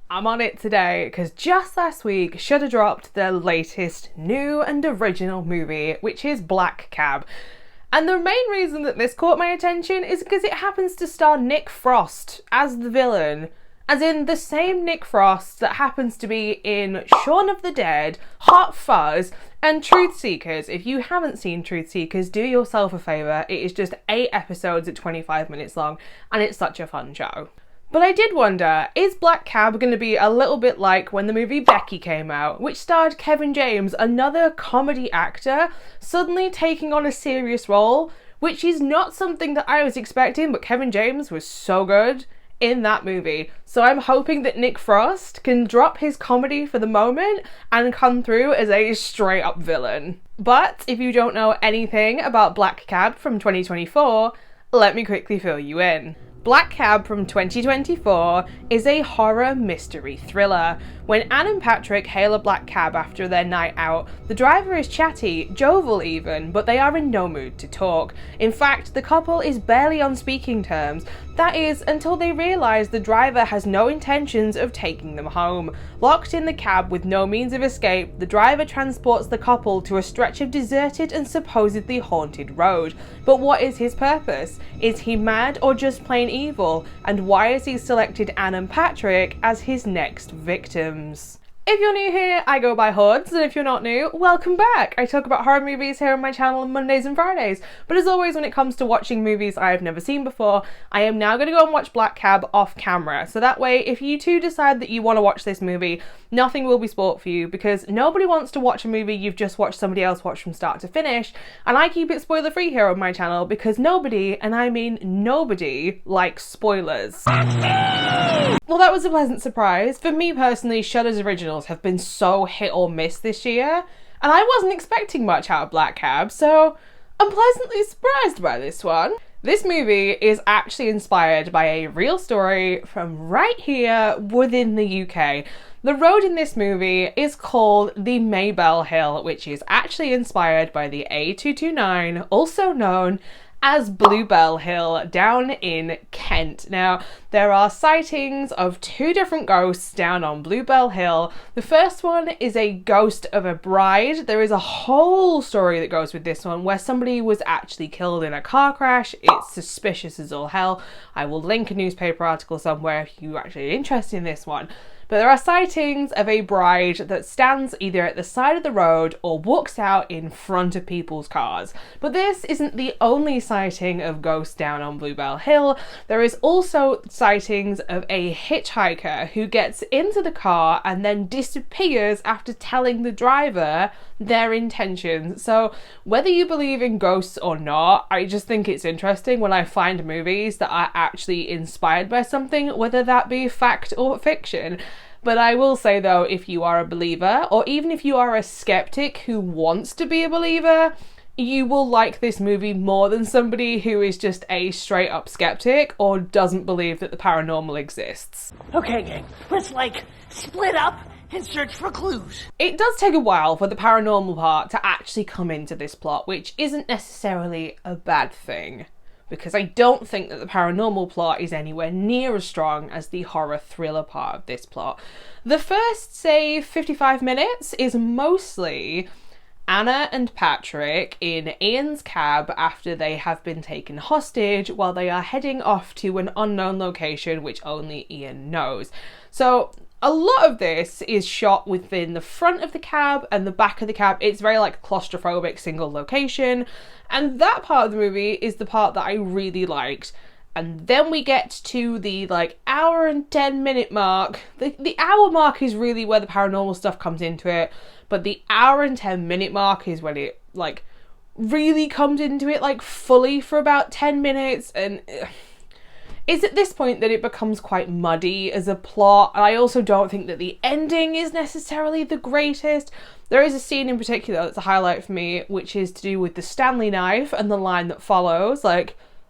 I'm on it today because just last week Shudder dropped their latest new and original movie, which is Black Cab. And the main reason that this caught my attention is because it happens to star Nick Frost as the villain. As in the same Nick Frost that happens to be in Shaun of the Dead, Hot Fuzz, and Truth Seekers. If you haven't seen Truth Seekers, do yourself a favour. It is just 8 episodes at 25 minutes long, and it's such a fun show. But I did wonder, is Black Cab going to be a little bit like when the movie Becky came out, which starred Kevin James, another comedy actor, suddenly taking on a serious role, which is not something that I was expecting, but Kevin James was so good in that movie. So I'm hoping that Nick Frost can drop his comedy for the moment and come through as a straight up villain. But if you don't know anything about Black Cab from 2024, let me quickly fill you in. Black Cab from 2024 is a horror mystery thriller. When Anne and Patrick hail a black cab after their night out, the driver is chatty, jovial even, but they are in no mood to talk. In fact, the couple is barely on speaking terms. That is, until they realise the driver has no intentions of taking them home. Locked in the cab with no means of escape, the driver transports the couple to a stretch of deserted and supposedly haunted road. But what is his purpose? Is he mad or just plain evil? And why has he selected Anne and Patrick as his next victims? If you're new here, I go by Hordes, and if you're not new, welcome back! I talk about horror movies here on my channel on Mondays and Fridays, but as always when it comes to watching movies I have never seen before, I am now going to go and watch Black Cab off camera, so that way if you too decide that you want to watch this movie, nothing will be spoilt for you, because nobody wants to watch a movie you've just watched somebody else watch from start to finish, and I keep it spoiler free here on my channel because nobody, and I mean nobody, likes spoilers. Well, that was a pleasant surprise. For me personally, Shudder's originals have been so hit or miss this year, and I wasn't expecting much out of Black Cab, so I'm pleasantly surprised by this one. This movie is actually inspired by a real story from right here within the UK. The road in this movie is called the Maybell Hill, which is actually inspired by the A229, also known as Bluebell Hill down in Kent. Now, there are sightings of 2 different ghosts down on Bluebell Hill. The first one is a ghost of a bride. There is a whole story that goes with this one where somebody was actually killed in a car crash. It's suspicious as all hell. I will link a newspaper article somewhere if you're actually interested in this one. But there are sightings of a bride that stands either at the side of the road or walks out in front of people's cars. But this isn't the only sighting of ghosts down on Bluebell Hill. There is also sightings of a hitchhiker who gets into the car and then disappears after telling the driver their intentions. So whether you believe in ghosts or not, I just think it's interesting when I find movies that are actually inspired by something, whether that be fact or fiction. But I will say though, if you are a believer, or even if you are a skeptic who wants to be a believer, you will like this movie more than somebody who is just a straight up skeptic or doesn't believe that the paranormal exists. Okay, gang, let's split up and search for clues. It does take a while for the paranormal part to actually come into this plot, which isn't necessarily a bad thing, because I don't think that the paranormal plot is anywhere near as strong as the horror thriller part of this plot. The first, say, 55 minutes is mostly Anna and Patrick in Ian's cab after they have been taken hostage while they are heading off to an unknown location which only Ian knows. So a lot of this is shot within the front of the cab and the back of the cab. It's very claustrophobic single location, and that part of the movie is the part that I really liked. And then we get to the hour and 10 minute mark. The hour mark is really where the paranormal stuff comes into it, but the hour and 10 minute mark is when it really comes into it fully for about 10 minutes, and it's at this point that it becomes quite muddy as a plot. And I also don't think that the ending is necessarily the greatest. There is a scene in particular that's a highlight for me, which is to do with the Stanley knife and the line that follows.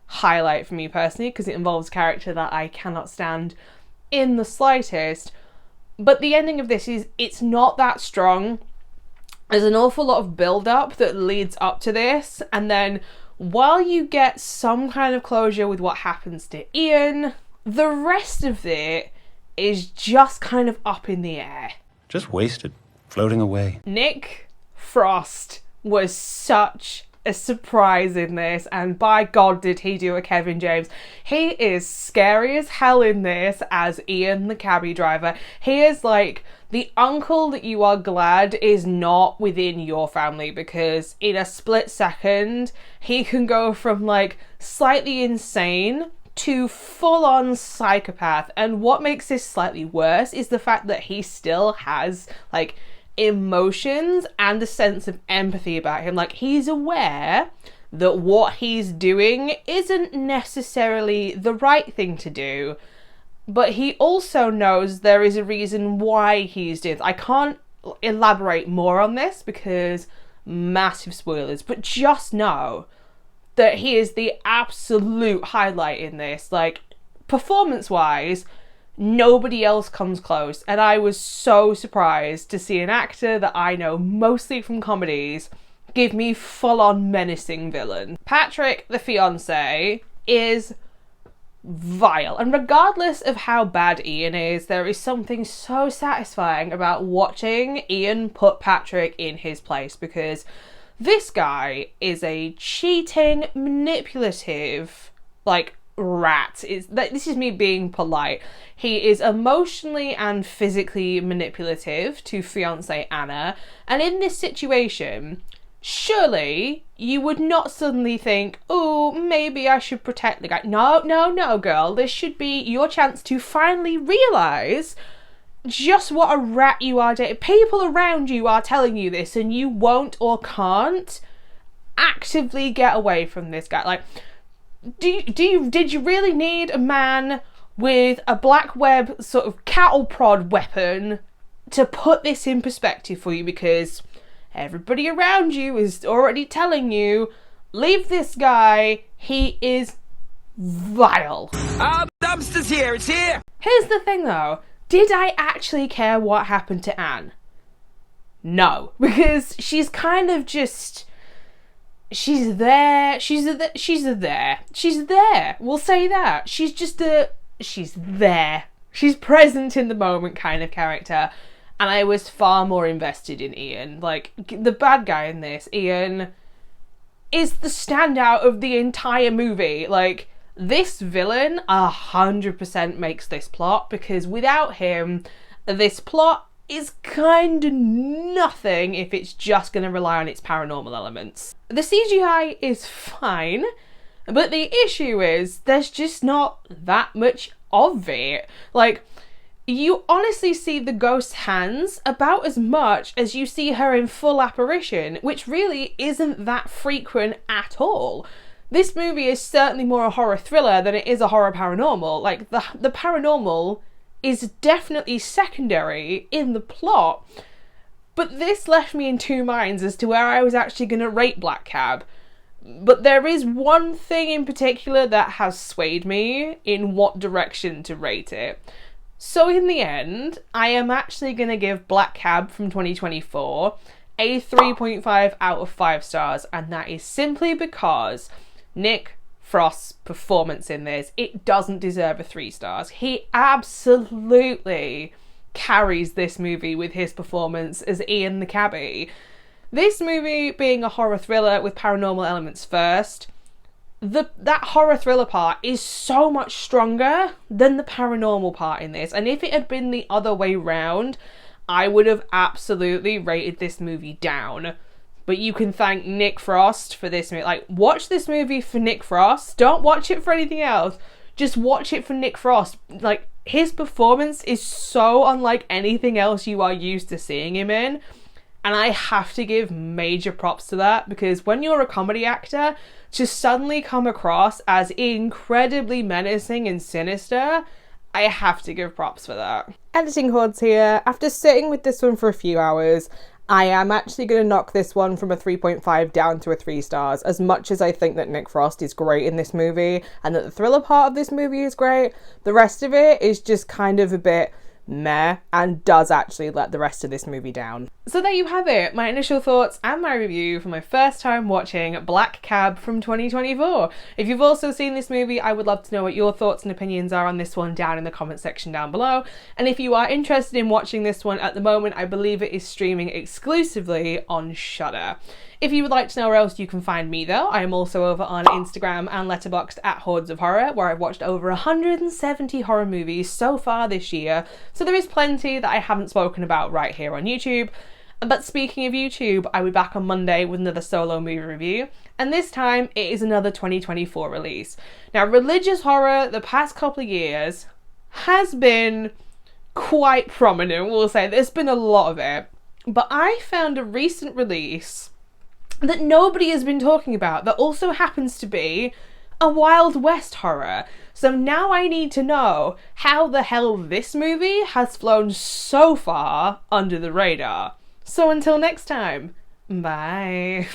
Highlight for me personally, because it involves a character that I cannot stand in the slightest. But the ending of this it's not that strong. There's an awful lot of build-up that leads up to this, and then while you get some kind of closure with what happens to Ian, the rest of it is just kind of up in the air. Just wasted, floating away. Nick Frost was such a surprise in this, and by God did he do a Kevin James. He is scary as hell in this as Ian the cabbie driver. He is like the uncle that you are glad is not within your family, because in a split second he can go from like slightly insane to full-on psychopath. And what makes this slightly worse is the fact that he still has like emotions and a sense of empathy about him. Like, he's aware that what he's doing isn't necessarily the right thing to do, but he also knows there is a reason why he's doing it. I can't elaborate more on this because massive spoilers, but just know that he is the absolute highlight in this. Like, performance-wise, nobody else comes close, and I was so surprised to see an actor that I know mostly from comedies give me full-on menacing villain. Patrick, the fiancé, is vile, and regardless of how bad Ian is, there is something so satisfying about watching Ian put Patrick in his place, because this guy is a cheating, manipulative, like, rat. This is me being polite. He is emotionally and physically manipulative to fiancée Anna, and in this situation, surely you would not suddenly think, oh, maybe I should protect the guy. No, girl. This should be your chance to finally realise just what a rat you are. People around you are telling you this, and you won't or can't actively get away from this guy. Like, did you really need a man with a black web sort of cattle prod weapon to put this in perspective for you? Because everybody around you is already telling you, leave this guy, he is vile. The dumpster's here, it's here! Here's the thing though, did I actually care what happened to Anne? No, because she's kind of just... She's there. We'll say that. She's there. She's present in the moment kind of character. And I was far more invested in Ian. Like, the bad guy in this, Ian, is the standout of the entire movie. Like, this villain 100% makes this plot, because without him, this plot is kind of nothing if it's just going to rely on its paranormal elements. The CGI is fine, but the issue is there's just not that much of it. Like, you honestly see the ghost's hands about as much as you see her in full apparition, which really isn't that frequent at all. This movie is certainly more a horror thriller than it is a horror paranormal. Like, the paranormal is definitely secondary in the plot, but this left me in two minds as to where I was actually going to rate Black Cab. But there is one thing in particular that has swayed me in what direction to rate it. So in the end, I am actually going to give Black Cab from 2024 a 3.5 out of 5 stars, and that is simply because Nick Frost's performance in this, it doesn't deserve a 3 stars. He absolutely carries this movie with his performance as Ian the cabbie. This movie being a horror thriller with paranormal elements first, that horror thriller part is so much stronger than the paranormal part in this, and if it had been the other way round, I would have absolutely rated this movie down. But you can thank Nick Frost for this movie. Like, watch this movie for Nick Frost. Don't watch it for anything else. Just watch it for Nick Frost. Like, his performance is so unlike anything else you are used to seeing him in. And I have to give major props to that, because when you're a comedy actor, to suddenly come across as incredibly menacing and sinister, I have to give props for that. Editing Hordes here. After sitting with this one for a few hours, I am actually going to knock this one from a 3.5 down to a 3 stars. As much as I think that Nick Frost is great in this movie and that the thriller part of this movie is great, the rest of it is just kind of a bit meh and does actually let the rest of this movie down. So there you have it, my initial thoughts and my review for my first time watching Black Cab from 2024. If you've also seen this movie, I would love to know what your thoughts and opinions are on this one down in the comment section down below. And if you are interested in watching this one at the moment, I believe it is streaming exclusively on Shudder. If you would like to know where else you can find me though, I am also over on Instagram and Letterboxd at HordesOfHorror, where I've watched over 170 horror movies so far this year, so there is plenty that I haven't spoken about right here on YouTube. But speaking of YouTube, I'll be back on Monday with another solo movie review, and this time it is another 2024 release. Now, religious horror the past couple of years has been quite prominent, we'll say. There's been a lot of it, but I found a recent release that nobody has been talking about that also happens to be a Wild West horror. So now I need to know how the hell this movie has flown so far under the radar. So until next time, bye.